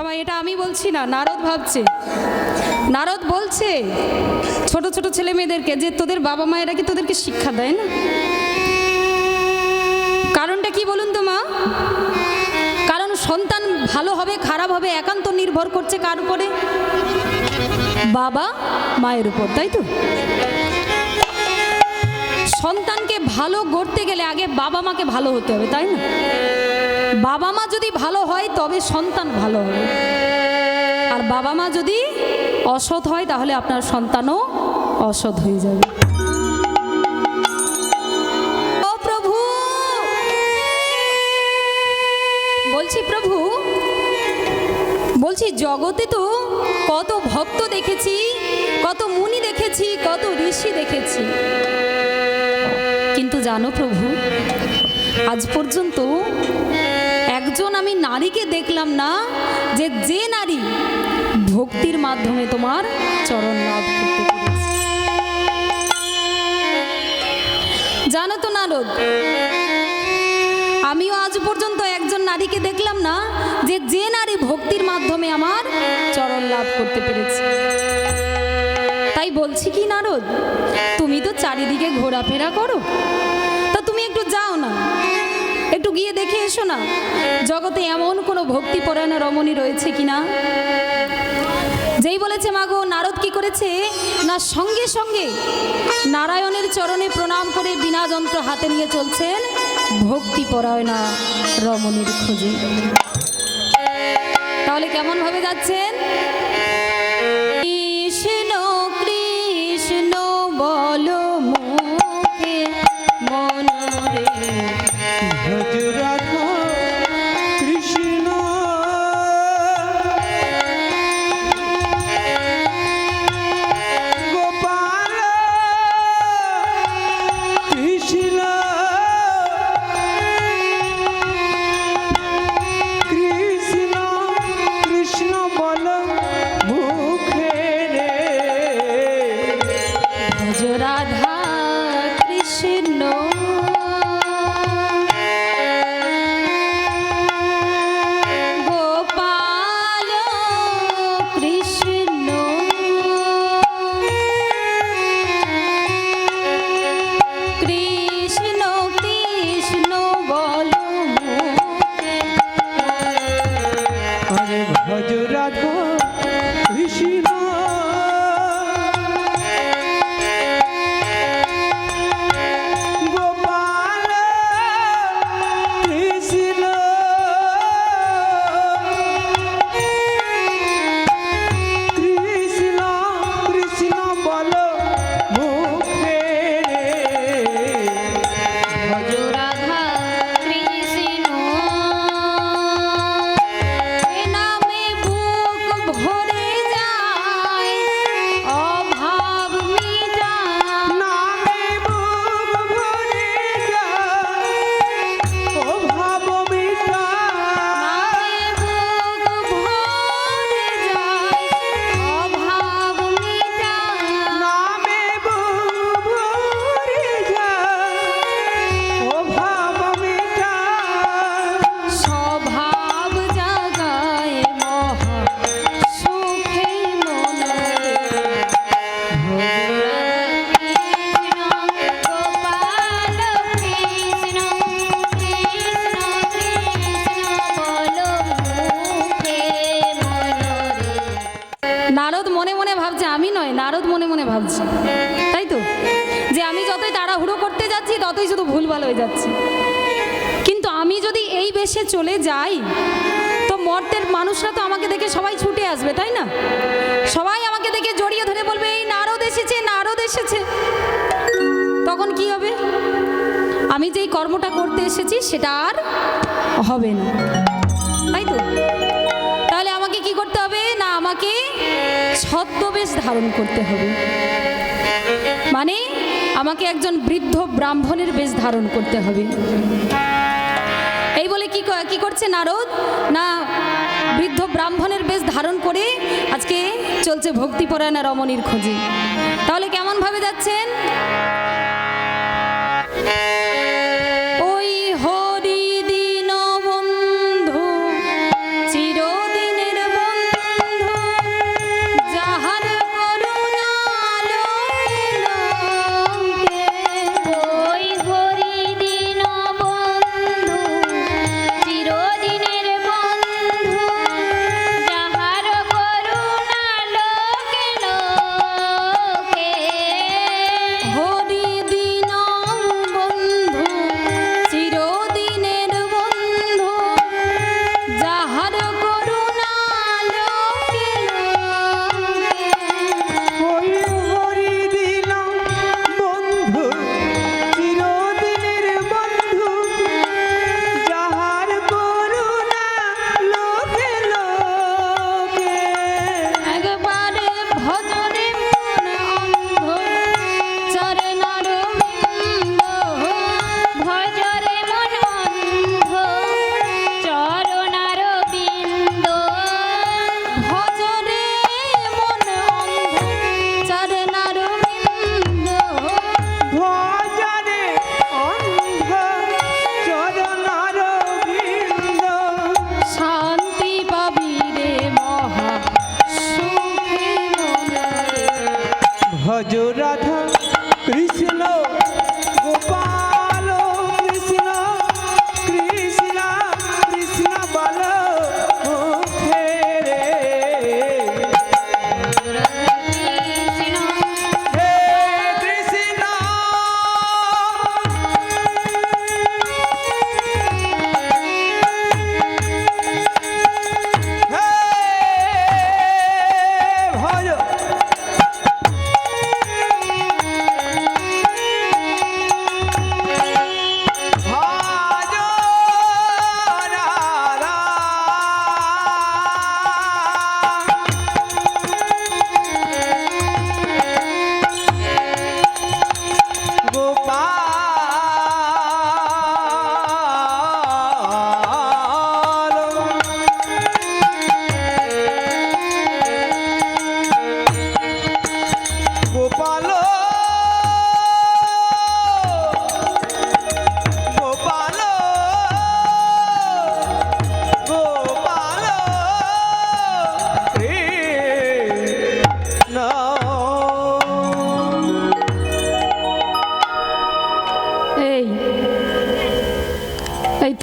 বাবা এটা আমি বলছি না, নারদ ভাবছে। নারদ বলছে ছোট ছোট ছেলে মেয়েদেরকে যে তোদের বাবা মায়েরা কি তোদেরকে শিক্ষা দেয় না? কারণটা কি বলুন তো মা? কারণ সন্তান ভালো হবে খারাপ হবে একান্ত নির্ভর করছে কার উপরে? বাবা মায়ের উপর, তাই তো? সন্তানকে ভালো গড়তে গেলে আগে বাবা মাকে ভালো হতে হবে, তাই না? বাবা মা যদি ভালো হয় তবে সন্তান ভালো হবে, আর বাবা মা যদি অসৎ হয় তাহলে আপনার সন্তানও অসৎ হয়ে যাবে। ও প্রভু, বলছি প্রভু, বলছি জগতে তো কত ভক্ত দেখেছি, কত মুনি দেখেছি, কত ঋষি দেখেছি, কিন্তু জানো প্রভু আজ পর্যন্ত একজন আমি নারীকে দেখলাম না যে নারী ভক্তির মাধ্যমে তোমার চরণ লাভ করতে পেরেছে। জানো তো নারদ, আমিও আজ পর্যন্ত একজন নারীকে দেখলাম না যে নারী ভক্তির মাধ্যমে আমার চরণ লাভ করতে পেরেছে। তাই বলছি কি নারদ, তুমি তো চারিদিকে ঘোরাফেরা করো, তা তুমি একটু যাও না, একটু গিয়ে দেখে এসো না জগতে এমন কোনো ভক্তিপরায়ণ রমণী রয়েছে কিনা। যেই বলেছে মাগো, নারদ কি করেছে না সঙ্গে সঙ্গে নারায়ণের চরণে প্রণাম করে বিনা যন্ত্র হাতে নিয়ে চলছেন ভক্তিপরায়ণা রমণীর খোঁজে। তাহলে কেমন ভাবে যাচ্ছেন? কৃষ্ণ কৃষ্ণ বলো মুখে মনরে, ভজ রাধা কৃষ্ণ গোপাল কৃষ্ণ কৃষ্ণ কৃষ্ণ বল মুখে রে, ভজ রাধা কৃষ্ণ গোপাল কৃষ্ণ কৃষ্ণ কৃষ্ণ বলো মুখে। আরে ভজ রাধা কৃষ্ণ গোপাল কৃষ্ণ কৃষ্ণ কৃষ্ণ বল মুখে রে, ভজ রাধা কৃষ্ণ এ নামে বুক ভরে যায় অভাব মিটায়, নামে বুক ভরে যায় ও ভাব মিটায়, নামে বুক ভরে যায় অভাব মিটায়, নামে বুক ভরে যায় ও ভাব মিটায়, স্বভাব জাগায় মহা সুখে মনরে, গোপাল কৃষ্ণ কৃষ্ণ কৃষ্ণ বলো মুখে মনরে। নারদ মনে মনে ভাবছে, আমি নয়, নারদ মনে মনে ভাবছে, তাই তো, যে আমি যতই তাড়াহুড়ো করতে যাচ্ছি ততই শুধু ভুলভাল হয়ে যাচ্ছে। কিন্তু আমি যদি এই বেশে চলে যাই তো মর্তের মানুষরা তো আমাকে দেখে সবাই ছুটে আসবে, তাই না? সবাই আমাকে দেখে জড়িয়ে ধরে বলবে এই নারদ এসেছে, নারদ এসেছে। তখন কি হবে? আমি যেই কর্মটা করতে এসেছি সেটা আর হবে না, তাই তো? তাহলে আমাকে কি করতে হবে না, আমাকে ছদ্মবেশ ধারণ করতে হবে, মানে আমাকে একজন বৃদ্ধ ব্রাহ্মণের বেশ ধারণ করতে হবে। এই বলে কি করছে নারদ না, বৃদ্ধ ব্রাহ্মণের বেশ ধারণ করে আজকে চলছে ভক্তিপরায়ণা রমণীর খোঁজে। তাহলে কেমন ভাবে যাচ্ছেন? ওই হরি দীন বন্ধু চিরদিনের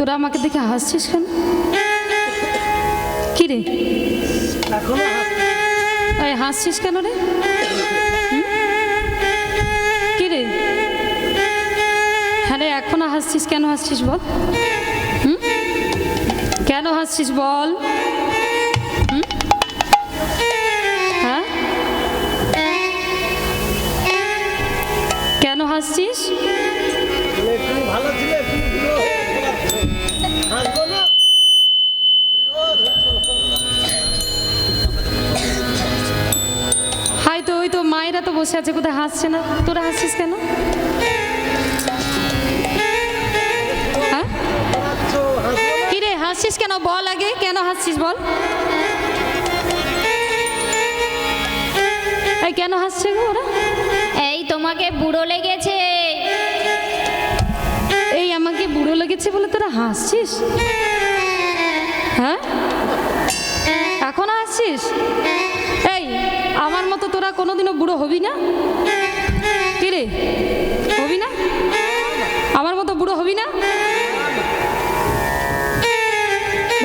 তোরা আমাকে দেখে হাসছিস কেন? কি রে এই হাসছিস কেন রে? হুম? কি রে? হ্যাঁ রে, এখনো হাসছিস, কেন হাসছিস বল? হুম? কেন হাসছিস বল? হুম? হ্যাঁ, কেন হাসছিস? হয়তো ওই তো মায়েরা তো বসে আছে, কোথায় হাসছে না, তোরা হাসছিস কেন? হ্যাঁ, কি রে হাসছিস কেন বল, আগে কেন হাসছিস বল? এই কেন হাসছে গো ওরা? এই তোমাকে বুড়ো লেগেছে। এই আমাকে বুড়ো লেগেছে বলে তোরা হাসছিস? হ্যাঁ, এখন হাসছিস? এই আমার মতো তোরা কোনোদিনও বুড়ো হবি না? কি রে, হবি না? আমার মতো বুড়ো হবি না?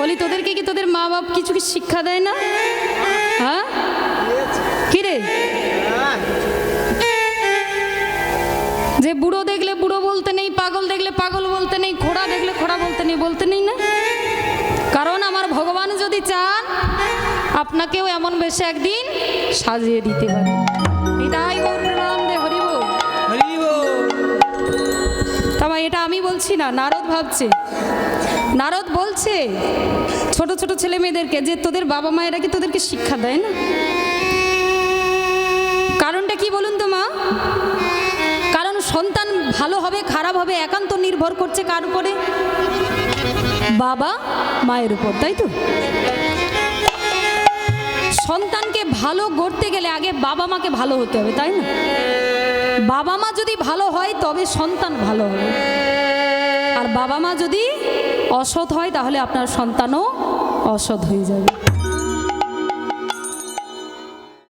বলি তোদেরকে কি তোদের মা বাপ কিছু কি শিক্ষা দেয় না? হ্যাঁ, কি রে, যে বুড়ো দেখলে বুড়ো বলতে নেই, পাগল দেখলে পাগল বলতে নেই, খোড়া দেখলে খোড়া বলতে নেই না? কারণ আমার ভগবান যদি চান আপনাকেও এমন বেশে একদিন সাজিয়ে দিতে পারে। এটাই গৌরানন্দে হরি বল। তবে এটা আমি বলছি না, নারদ ভাবছে, নারদ বলছে ছোট ছোট ছেলে মেয়েদেরকে যে তোদের বাবা মায়েরা কি তোদেরকে শিক্ষা দেয় না? কারণটা কি বলুন তো মা? কারণ সন্তান ভালো হবে খারাপ হবে একান্ত নির্ভর করছে কার উপরে? বাবা মায়ের উপর, তাই তো? সন্তানকে ভালো গড়তে গেলে আগে বাবা মাকে ভালো হতে হবে, তাই না? বাবা মা যদি ভালো হয় তবে সন্তান ভালো হবে, আর বাবা মা যদি অসৎ হয় তাহলে আপনার সন্তানও অসৎ হয়ে যাবে।